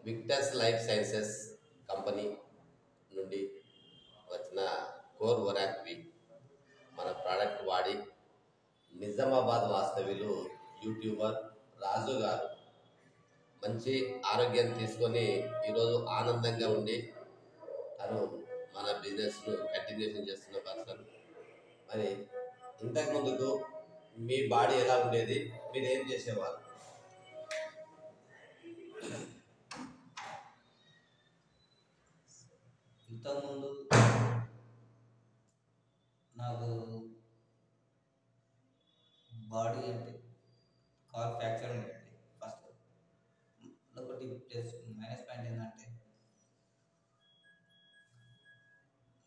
విక్టర్స్ life sciences company నుండి వచ్చిన core వరాక్ వి మన ప్రోడక్ట్ వాడి నిజామాబాద్ వాస్తవ్యులు యూట్యూబర్ రాజు గారు మంచి ఆరోగ్యం తీసుకొని ఈరోజు ఆనందంగా ఉండి తను మన బిజినెస్ను కంటిన్యూషన్ చేస్తున్న పర్సన్. మరి ఇంతకు ముందుకు మీ బాడీ ఎలా ఉండేది, మీరు ఏం చేసేవారు? ఇంతకుముందు నాకు బాడీ అంటే కాల్ ఫ్రాక్చర్ ఉండేది ఫస్ట్. ఒకటి ప్లస్ మైనస్ పాయింట్ ఏంటంటే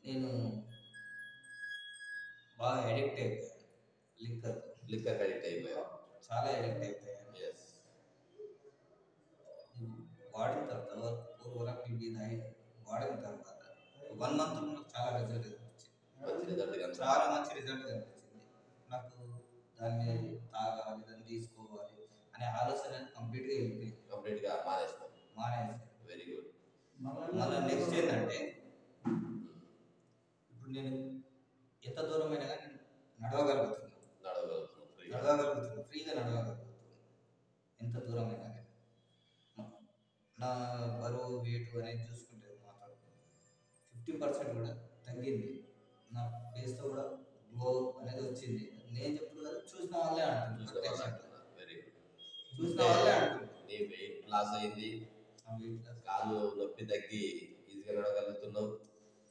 నేను బాగా అడిక్ట్ అయిపోయాను లిక్కర్ అడిక్ట్ అయిపోయావు? చాలా అడిక్ట్ అయిపోయాను. ఎస్. వాడిన తర్వాత వాడిన తర్వాత 1 మంత్ చాలా రిజల్ట్ కనిపించింది. చాలా మంచి రిజల్ట్ కనిపించింది. నాకు దాన్ని తాగాలి, దాన్ని తీసుకోవాలి అనే ఆలోచన కంప్లీట్గా వెళ్ళిపోయింది. కంప్లీట్గా మానేసాను. Very good. మళ్ళీ నెక్స్ట్ ఏంటంటే ఇప్పుడు నేను ఎంత దూరమైనా కానీ నడవగలుగుతున్నాను, ఫ్రీగా నడవగలుగుతున్నాను. ఎంత దూరమైనా కానీ నా బరువు వెయిట్ అనేది చూసుకుంటే మాత్రం 50% కూడా తగ్గింది. నా ఫేస్తో కూడా గ్లో అనేది వచ్చింది. నేను చెప్పుడు కదా, చూసిన వాళ్ళే అంటున్నారు. Very good. చూసిన వాళ్ళే అంటున్నారు. నీ వెయిట్ లాస్ అయింది, కాళ్ళు నొప్పి తగ్గి ఈజీగా నడవగలుగుతున్నావు.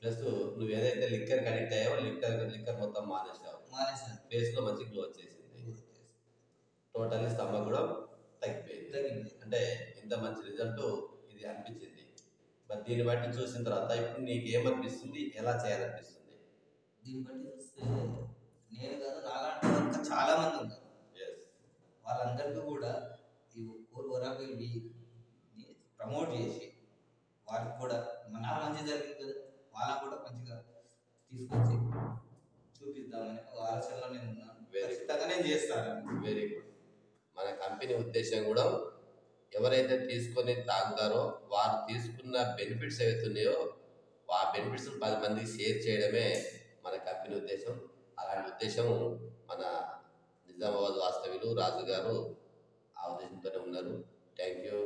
ప్లస్ నువ్వు ఏదైతే లిక్కర్ అడిక్ట్ అయ్యావో లిక్కర్ మొత్తం మానేసావు. ఫేస్ లో మంచి గ్లో వచ్చేసింది. టోటల్లీ స్టమక్ కూడా తగ్గిపోయింది. అంటే ఇంత మంచి రిజల్ట్ ఇది అనిపించింది. మరి దీన్ని బట్టి చూసిన తర్వాత ఇప్పుడు నీకు ఏమనిపిస్తుంది, ఎలా చేయాలనిపిస్తుంది? దీన్ని బట్టి చూస్తే నేను కాదు, నాలాంటి ఇంకా చాలా మంది ఉన్నారు. వాళ్ళందరికీ కూడా ఈ కోర్ వరాక్ వి ప్రమోట్ చేసి వాళ్ళకి కూడా నాకు మంచి జరిగింది కదా, వాళ్ళకు కూడా మంచిగా తీసుకొచ్చి చూపిద్దామని ఆలోచనలో నేను ఉన్నాను. ఖచ్చితంగా నేను చేస్తాను. Very good. మన కంపెనీ ఉద్దేశం కూడా ఎవరైతే తీసుకొని తాగుతారో వారు తీసుకున్న బెనిఫిట్స్ ఏవైతున్నాయో ఆ బెనిఫిట్స్ 10 మందికి షేర్ చేయడమే మన కంపెనీ ఉద్దేశం. అలాంటి ఉద్దేశం మన నిజామాబాద్ వాస్తవ్యులు రాజు గారు ఆ ఉద్దేశంతోనే ఉన్నారు. Thank you.